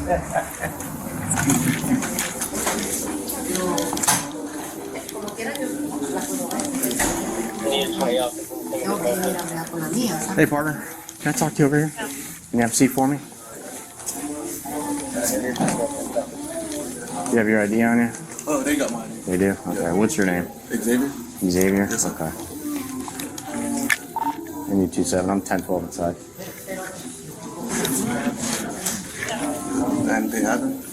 Hey, partner. Can I talk to you over here? Can you have a seat for me? You have your ID on you? Oh, they got mine. They do? Okay. Yeah. What's your name? Xavier. Xavier? Yes, sir. Okay. I need 27. I'm 1012 inside. And they haven't?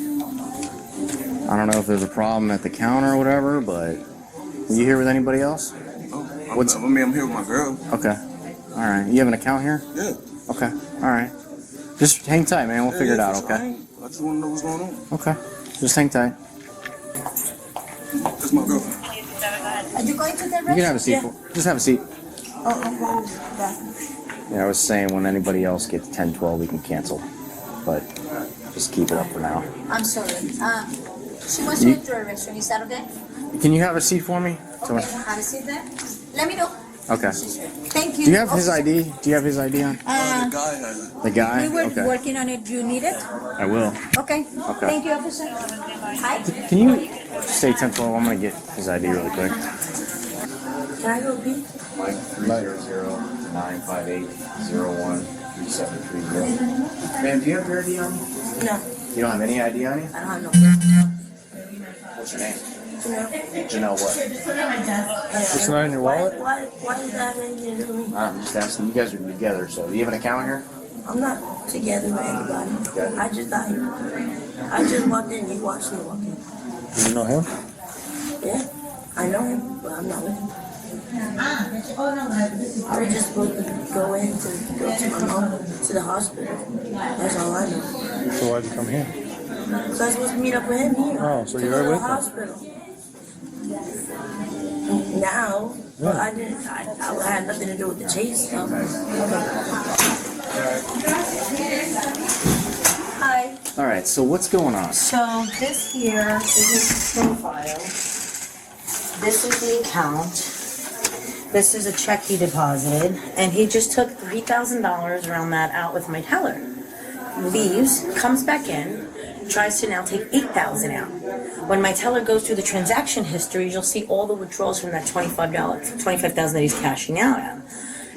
I don't know if there's a problem at the counter or whatever, but you here with anybody else? Oh, I'm here with my girl. Okay. All right. You have an account here? Yeah. Okay. All right. Just hang tight, man. We'll figure it out, okay? I just want to know what's going on. Okay. Just hang tight. That's my girl. Are you going to the restaurant? You can have a seat. Just have a seat. Oh, I'm going back. Yeah, I was saying when anybody else gets 1012, we can cancel. But just keep it up for now. I'm sorry. She wants to enter a restaurant. Is that okay? Can you have a seat for me? Okay, have a seat there. Let me know. Okay. Thank you. Do you have his ID? Do you have his ID on? The guy has it. The guy? We were Okay. working on it. Do you need it? I will. Okay. Okay. Thank you, officer. Hi. Can you say 1012? I'm going to get his ID really quick. Can I go be? Mike 300-958-01-3730. Ma'am, do you have your ID on you? No, You don't have any ID on you? I don't have no. What's your name? No. Janelle what? It's not in your wallet? Why does that have anything to do with me? I'm just asking. You guys are together, so do you have an account here? I'm not together with anybody. Okay. I just got here. I just walked in. You watched me walk in. Do you know him? Yeah, I know him, but I'm not with him. I was just supposed to go to my mom to the hospital. That's all I know. So why'd you come here? So I was supposed to meet up with him here. Oh, so to you're go to the with him? hospital. Now, but I didn't. I had nothing to do with the chase stuff. Hi. All right, so what's going on? So this here is his profile. This is the account. This is a check he deposited, and he just took $3,000 around that out with my teller. Leaves, comes back in, tries to now take $8,000 out. When my teller goes through the transaction history, you'll see all the withdrawals from that $25,000 that he's cashing out at.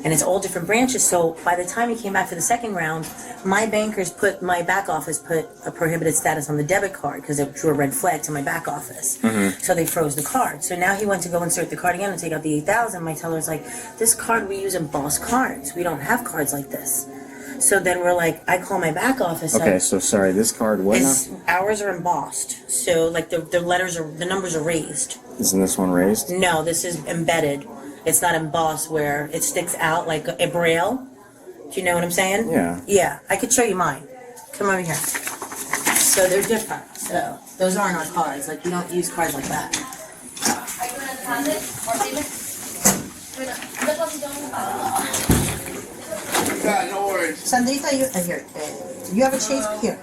And it's all different branches. So by the time he came back for the second round, my back office put a prohibited status on the debit card because it drew a red flag to my back office. So they froze the card. So now he went to go insert the card again and take out the $8,000. My teller's like, this card we use in Boss cards. We don't have cards like this. So then we're like, I call my back office. Okay, so sorry, this card, what now? Ours are embossed. So like the numbers are raised. Isn't this one raised? No, this is embedded. It's not embossed where it sticks out like a braille. Do you know what I'm saying? Yeah. Yeah, I could show you mine. Come over here. So they're different. So those aren't our cards. Like we don't use cards like that. Yeah, no worries. Sandrita, you have a chase here.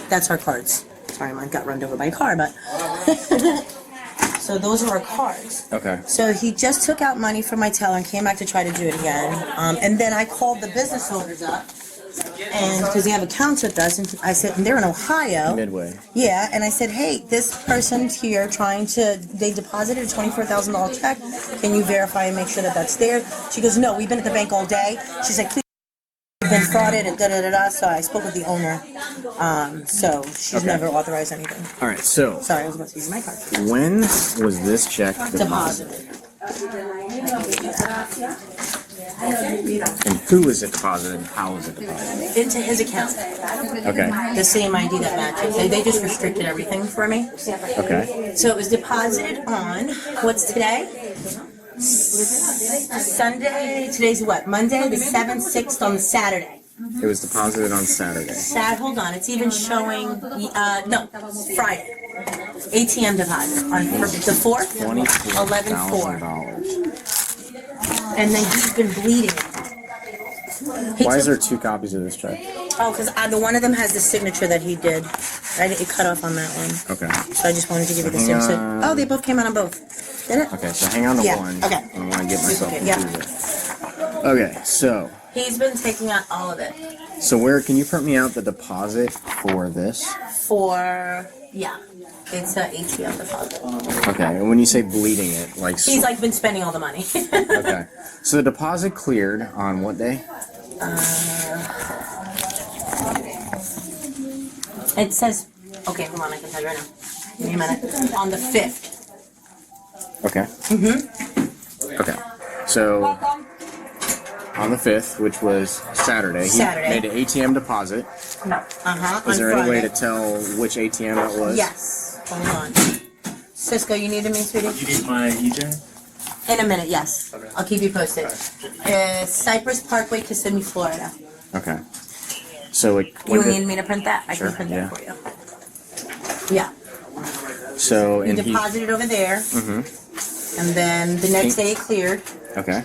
That's our cards. Sorry, mine got run over by a car, but. So those are our cards. Okay. So he just took out money from my teller and came back to try to do it again. And then I called the business owners up, and because they have accounts with us, and I said, and they're in Ohio. Midway. Yeah, and I said, hey, this person's here they deposited a $24,000 check. Can you verify and make sure that that's there? She goes, no, we've been at the bank all day. She's like, please. Been frauded and da-da-da-da, so I spoke with the owner. So she's never authorized anything. All right, so Sorry, I was about to use my card. when was this check deposited? And who is it deposited and how is it deposited? Into his account. Okay. The same ID that matches. They just restricted everything for me. Okay. So it was deposited on, what's today? Sunday, today's what? Monday, the 7th, 6th on Saturday. It was deposited on Saturday. Hold on, it's even showing, no, Friday. ATM deposit on the 4th, 11/4. $24,000. And then he's been bleeding. Why is there two copies of this check? Oh, because the one of them has the signature that he did. It cut off on that one. Okay. So I just wanted to give you the hang signature. on. Oh, they both came out on both. Did it? Okay, so hang on to Yeah, one. okay. I want to get myself Yeah. confused. Okay, so He's been taking out all of it. So where can you print me out the deposit for this? Yeah, it's an ATM deposit. Okay, and when you say bleeding it, like He's like been spending all the money. okay, so the deposit cleared on what day? It says, okay, hold on, I can tell you right now. Give me a minute. On the 5th. Okay. Okay, so on the 5th, which was Saturday, he made an ATM deposit. Is there any way to tell which ATM it was? Yes. Hold on. Cisco, you needed me, sweetie? You need my EJ? In a minute, yes. Okay. I'll keep you posted. Cypress Parkway, Kissimmee, Florida. Okay. So it. You need me to print that? I Sure, can print yeah. that for you. Yeah. So You and deposited over there. And then the next day it cleared. Okay.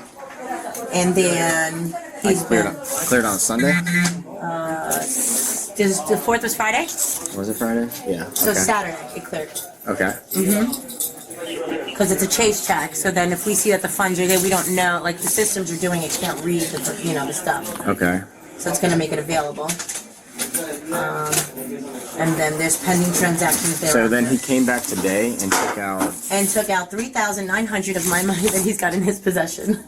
And then he's Cleared been. cleared on Sunday. The 4th was Friday? Was it Friday? Yeah. So Okay. Saturday it cleared. Okay. Because it's a chase check. So then if we see that the funds are there, we don't know. Like the systems are doing it, can't read the, the stuff. Okay. So it's going to make it available. And then there's pending transactions there. So then he came back today and took out. And took out $3,900 of my money that he's got in his possession.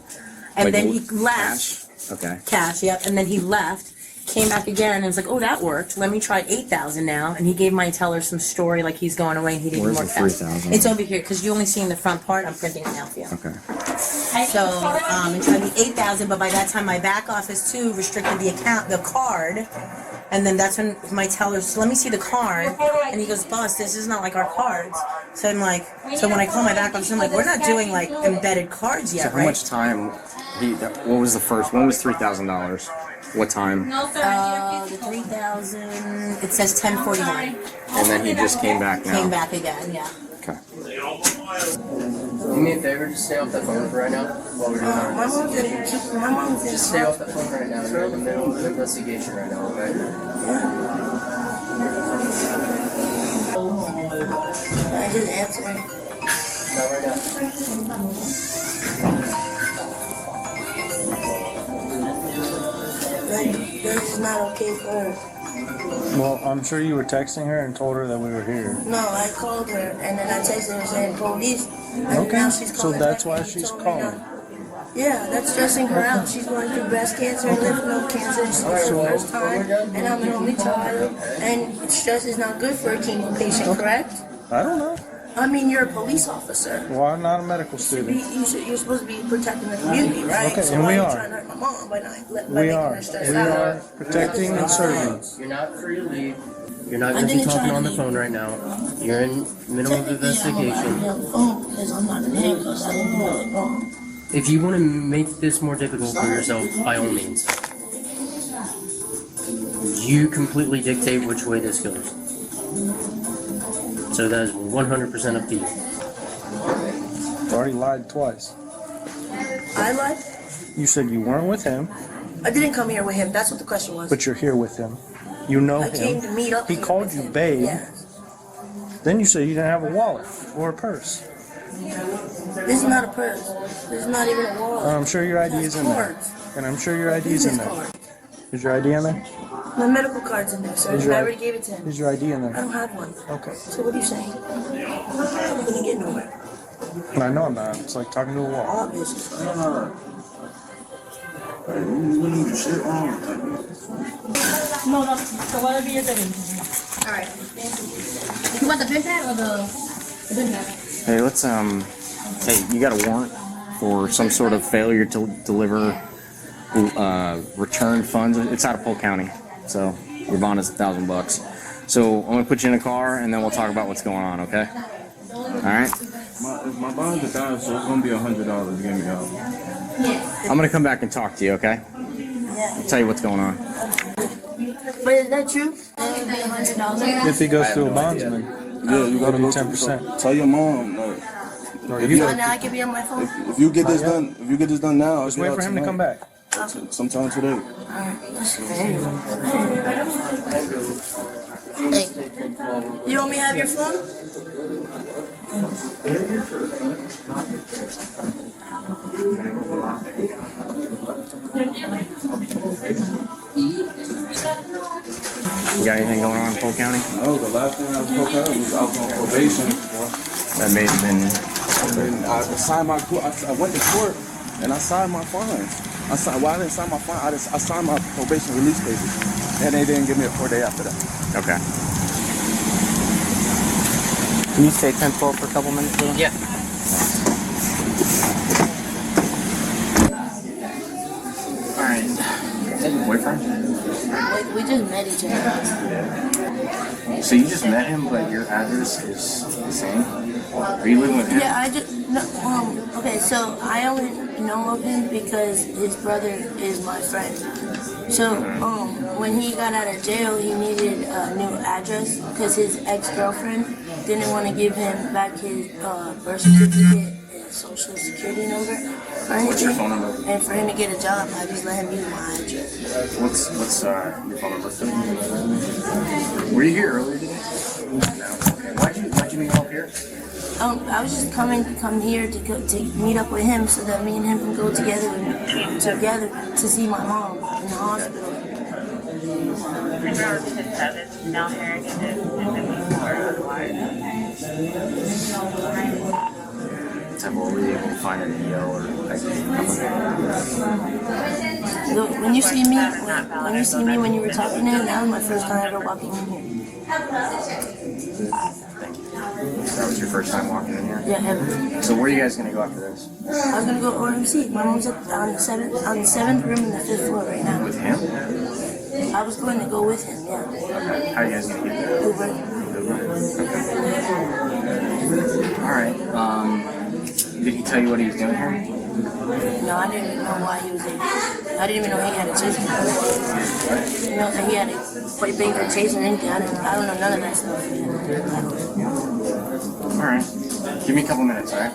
And like, then he left. Cash. Okay. Cash, yep. And then he left. Came back again and was like, oh, that worked. Let me try 8,000 now. And he gave my teller some story like he's going away and he didn't Where's more the cash. 3,000? It's over here because you only see in the front part. I'm printing it now for you. Okay. So it tried to be 8,000, but by that time my back office too restricted the account, the card. And then that's when my teller says, let me see the card. And he goes, boss, this is not like our cards. So I'm like, so when I call my back office, I'm like, we're not doing like embedded cards yet, So how right? much time? What was the first? When was $3,000? What time? The 3,000, it says 10:41. And then he just came back now. Came back again, yeah. Okay. Do me a favor, just stay off that phone for right now while we're doing our investigation. My mom's in Just stay off that phone right now. We're in the middle of an investigation right now, okay? I just answered. Not right now. This is not okay for her. Well, I'm sure you were texting her and told her that we were here. No, I called her and then I texted her saying police. And Okay, now she's so calling that's back why and she's told me calling. not. Yeah, that's stressing her out. She's going through breast cancer and lymph node cancer. It's her first time, and I'm an only child. And stress is not good for a chemo patient, correct? I don't know. I mean, you're a police officer. Well, I'm not a medical student. You're supposed to be protecting the community, right? Okay, so and why we are you are. trying to hurt my mom by We making are. her stress We out? are protecting and serving. You're not free to leave. You're not I going to be didn't try talking to on the leave. phone right now. You're in the middle of investigation. Because I'm not in handcuffs. I didn't do nothing wrong. If you want to make this more difficult for yourself, by all means. You completely dictate which way this goes. So that is 100% up to you. You already lied twice. I lied. You said you weren't with him, I didn't come here with him. That's what the question was. but you're here with him. You know I came to him. meet up. He here called with you him. babe. Yes. Then you said you didn't have a wallet or a purse. This is not a purse. This is not even a wallet. I'm sure your ID is in there. Cards. And I'm sure your ID is in Business there. card. Is your ID in there? My medical card's in there, sir. Is And your- I already gave it to him. Is your ID in I there? don't have one. Okay. So what are you saying? I'm gonna get nowhere. I know I'm not. It's like talking to a wall. Obviously. No, the whatever you're doing. Alright. You want the pen pad or the pen pad? Hey, let's Hey, you got a warrant for some sort of failure to deliver return funds? It's out of Polk County, so your bond is $1,000. So I'm gonna put you in a car, and then we'll talk about what's going on. Okay? All right. If my bond's $1,000, so it's gonna be $100 to get me out. I'm gonna come back and talk to you. Okay? I'll tell you what's going on. But is that true? If he goes through a bondsman, Yeah, you gotta It'll go be to 10%. Tell your mom. Like, or If you you- And now I can be on my phone? if you get this done, now, I'll just get wait out for him to tonight. come back. Sometime today. Hey, you want me to have your phone? You got anything going on in Polk County? No, the last thing I was supposed to have was I was on probation. That may have been. And I signed my I went to court and I signed my fine. I didn't sign my fine. I signed my probation release papers, and they didn't give me a court day after that. Okay. Can you stay 10-12 for a couple minutes, please? Yeah. All right. Is that your boyfriend? We just met each other. So you just met him, but your address is the same? Are you living with him? Yeah, I just no. Okay, so I only know of him because his brother is my friend. So when he got out of jail, he needed a new address because his ex-girlfriend didn't want to give him back his birth certificate and social security number or anything. What's your phone number? And for him to get a job, I just let him use my address. What's your phone number? Were you here earlier today? No. Okay. Why'd you meet him up here? I was just come here to meet up with him so that me and him can go together to see my mom in the hospital. Were you able to find an EO or When you see me, when you were talking to him, that was my first time ever walking in here. That was your first time walking in here? Yeah, ever. So where are you guys going to go after this? I was gonna go OMC. My mom's on the seventh room in the 5th floor right now. With him? I was going to go with him. Yeah. How are you guys going to get there? Uber. All right. Did he tell you what he was doing here? No, I didn't even know why he was there. I didn't even know he had a chaser. You know, that he had a big chaser or anything. I don't know none of that stuff. All right. Give me a couple minutes, all right?